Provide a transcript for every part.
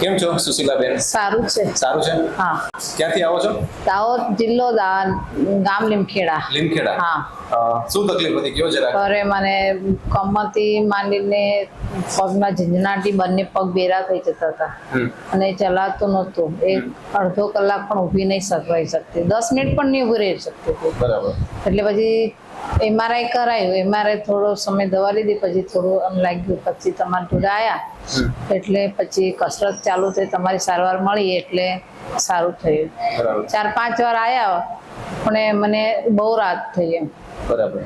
કેમ છો સુશીલાબેન? સારું છે. સારું છે. હા. ક્યાંથી આવો છો? દાહોદ જિલ્લો ગામ લીમખેડા. લીમખેડા. હા. શું તકલીફ હતી, કયો જરા? અરે મને કમરથી માંડીને પગમાં ઝંઝણાટી, બંને પગ બેરા થઈ જતા હતા અને ચલાતું નહોતું. એક અડધો કલાક પણ ઊભી નહીં સકવાઈ શકતી, 10 મિનિટ પણ નહીં ઊભી રહી શકતી હતી. બરાબર. એટલે પછી MRI કરાયું. MRI થોડો સમય દવા લીધી, પછી થોડું આમ લાગ્યું. પછી તમારા જોડે આવ્યા એટલે પછી કસરત ચાલુ થઈ, તમારી સારવાર મળી એટલે સારું થયું. 4-5 વાર આવ્યા પણ મને બહુ રાહત થઈ એમ. બરાબર.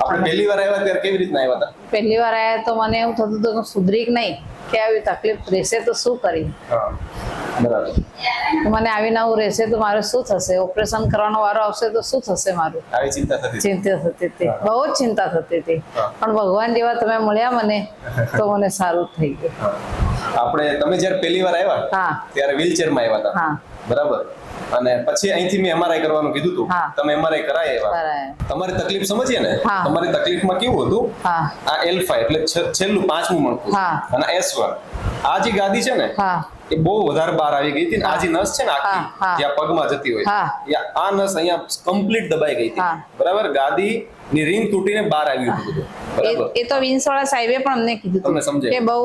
આપણે પહેલી વાર આવ્યા ત્યારે કેવી રીતના આવ્યા હતા? પહેલી વાર આવ્યા તો મને એવું થતું હતું કે સુધરી કે નહીં, કે આવી તકલીફ રહેશે તો શું કરી. બરાબર. મને આવીને આવું રહેશે તો મારે શું થશે, ઓપરેશન કરવાનો વારો આવશે તો શું થશે મારું. આવી ચિંતા થતી? ચિંતા થતી હતી, બહુ જ ચિંતા થતી હતી. પણ ભગવાન જેવા તમે મળ્યા મને તો મને સારું થઈ ગયું. તમે જયારે પહેલી વાર આવ્યા ત્યારે વ્હીલચેરમાં આવ્યા હતા? હા. બરાબર. અને પછી અહીંથી મેં MRI કરવાનું કીધું હતું, તમે MRI કરાય આવ્યા. તમારી તકલીફ સમજીએ ને, તમારી તકલીફમાં કેવું હતું, આ L5 એટલે છેલ્લું 5મું મણકું અને S1, આ જે ગાદી છે ને એ બહુ વધારે બહાર આવી ગઈ હતી. આ જે નસ છે ને આખી જ્યાં પગમાં જતી હોય, આ નસ અહીંયા કમ્પ્લીટ દબાઈ ગઈ હતી. બરાબર. ગાદી ની રિંગ તૂટીને બહાર આવ્યું હતું. એ તો વિંસવાળા સાહેબે પણ અમને કીધું તમને સમજાય કે બહુ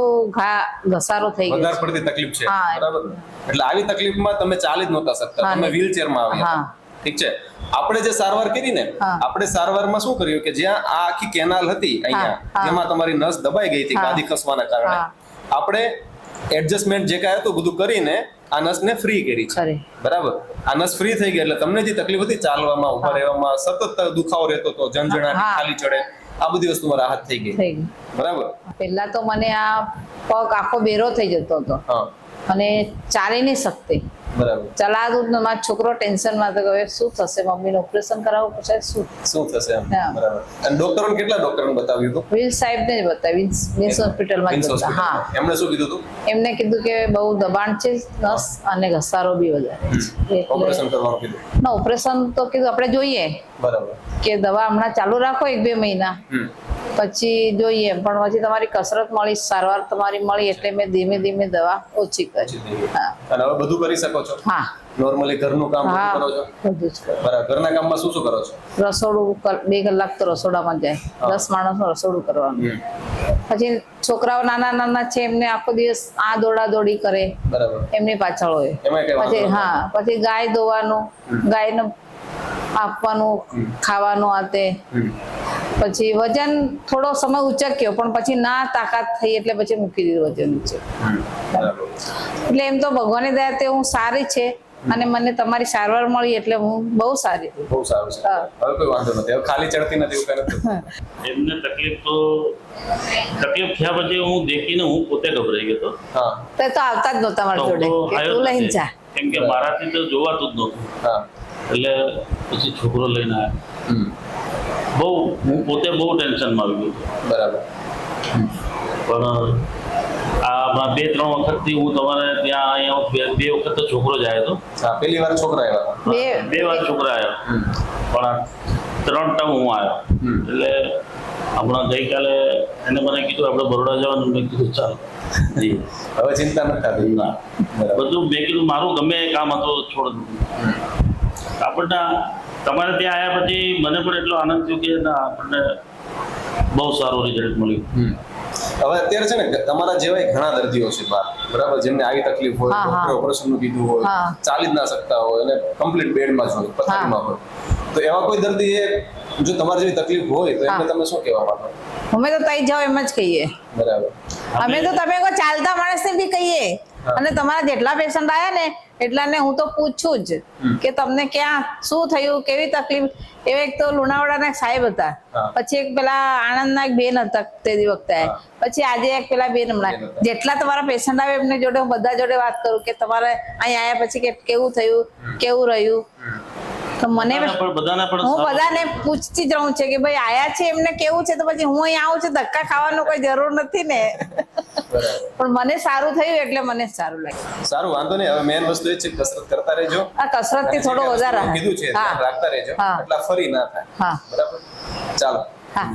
ઘસારો થઈ ગયો, વધારે પડતી તકલીફ છે. બરાબર. એટલે આવી તકલીફમાં તમે ચાલી જ નહોતા શકતા, તમે વ્હીલચેરમાં આવ્યા. ઠીક છે. આપણે જે સારવાર કરી ને, આપણે સારવારમાં શું કર્યું કે જ્યાં આ આખી કેનાલ હતી અહીંયા, જેમાં તમારી નસ દબાઈ ગઈ હતી ગાદી ખસવાના કારણે, આપણે એડજસ્ટમેન્ટ જે કાંઈ હતું બધું કરીને આ નસને ફ્રી કરી છે. બરાબર. આ નસ ફ્રી થઈ ગઈ એટલે તમને જે તકલીફ હતી ચાલવામાં, ઉભા રહેવામાં, સતત દુખાવો રહેતો હતો, ઝંઝણાટ, ખાલી ચડે, આ બધી વસ્તુમાં રાહત થઈ ગઈ. બરાબર. પહેલા તો મને આ પગ આખો બેરો થઈ જતો હતો અને ચાલી નહીં શકતી. બરાબર. ચલાતું જ મારો છોકરો ટેન્શનમાં હતો કે હવે શું થશે, મમ્મીને ઓપરેશન કરાવવું પછી શું થશે. બરાબર. અને ડોક્ટરોને કેટલા ડોક્ટરોને બતાવ્યું હતું? વિલ સાહેબને જ બતાવ્યું, વિન્સ હોસ્પિટલમાં જ બતાવ્યું. હા. એમણે શું કીધું હતું? એમને કીધું કે બહુ દબાણ છે નસ અને ઘસારો બી વધારે છે, ઓપરેશન કરવાનું કીધું. ના, ઓપરેશન તો કીધું આપણે જોઈએ. બરાબર. કે દવા હમણાં ચાલુ રાખો 1-2 મહિના, પછી જોઈએ. પણ પછી તમારી કસરત મળી, સારવાર તમારી મળી એટલે મેં ધીમે ધીમે દવા ઓછી કરી. અને હવે બધું કરી શકો છો? હા. નોર્મલી ઘરનું કામ કરો છો? બધું જ કરું. બરાબર. ઘરના કામમાં શું શું કરો છો? રસોડું 2 કલાક તો રસોડામાં જાય, 10 માણસનું રસોડું કરવાનું. પછી છોકરાઓ નાના છે, એમને આખો દિવસ આ દોડા દોડી કરે. બરાબર. એમની પાછળ હોય. પછી પછી ગાય દોવાનું, ગાયને આપવાનું, ખાવાનું, આ તે. પછી વજન થોડો સમય ઉચક્યો પણ પછી ના તાકાત થઈ એટલે પછી મૂકી દીધું વજન ઉચક. એટલે એમ તો ભગવાનની દયાથી હું સારી છે અને મને તમારી સારવાર મળી એટલે હું બહુ સારી. બહુ સારું છે. હવે કોઈ વાંધો નથી, હવે ખાલી ચડતી નથી એવું કઈ નથી. એમને તકલીફ થયા પછી હું દેખીને હું પોતે ગભરાઈ ગયો હતો. તો આવતા જ નહોતા મારી જોડે કે તું લઈને જા, કેમ કે મારાથી તો જોવાતું જ નહોતું. એટલે પછી છોકરો લઈને આવ્યો. હું પોતે બહુ ટેન્શનમાં આવી ગયો. બરાબર. પણ આ 2-3 વખતથી હું તમારે ત્યાં અહીંયા 2 વખત તો છોકરો જ આવ્યો હતો. પહેલી વાર છોકરા આવ્યા? 2 વાર છોકરા આવ્યા, પણ 3 ટાઈમ હું આવ્યો. એટલે હમણાં ગઈકાલે એને મને કીધું આપણે બરોડા જવાનું, મેં કીધું ચાલો. હવે ચિંતા નથી થતી? ના, બધું મેં કીધું મારું ગમે એ કામ હતો છોડ દીધું. આપણને તમારે ત્યાં આવ્યા પછી મને પણ એટલો આનંદ થયો કે ના, આપણને બહુ સારું રિઝલ્ટ મળ્યું. હવે અત્યારે છે ને તમારા જેવા ઘણા દર્દીઓ છે બહાર, બરાબર, જેમને આવી તકલીફ હોય, ડોક્ટરે ઓપરેશનનું કીધું હોય, ચાલી જ ના શકતા હોય અને કમ્પ્લીટ બેડમાં જ હોય, પથારીમાં હોય, તો એવા કોઈ દર્દી જો તમારી જેવી તકલીફ હોય તો એમને તમે શું કહેવા માંગો? અમે તો તઈ જાઓ એમ જ કહીએ. બરાબર. અમે તો તમે કોઈ ચાલતા માણસને બી કહીએ. અને તમારા જેટલા પેશન્ટ આવ્યા ને એટલાને હું તો પૂછું જ કે તમને ક્યાં શું થયું, કેવી તકલીફ. એક તો લુણાવાડાના સાહેબ હતા, પછી એક પેલા આણંદના એક બેન હતા તે વખતે, પછી આજે એક પેલા બેન. હમણાં જેટલા તમારા પેશન્ટ આવે એમને જોડે હું બધા જોડે વાત કરું કે તમારે અહીં આવ્યા પછી કેવું થયું, કેવું રહ્યું. તો મને હું બધાને પૂછતી જ રહું છે કે ભાઈ આયા છે એમને કેવું છે, તો પછી હું અહીં આવું છું, ધક્કા ખાવાનું કોઈ જરૂર નથી ને. પણ મને સારું થયું એટલે મને સારું લાગ્યું. સારું, વાંધો નહીં. હવે મેઇન વસ્તુ એ છે કસરત કરતા રહેજો. આ કસરત થી થોડો વધારે કીધું છે રાખતા રહેજો, એટલા ફરી ના થાય. બરાબર. ચાલો. હા.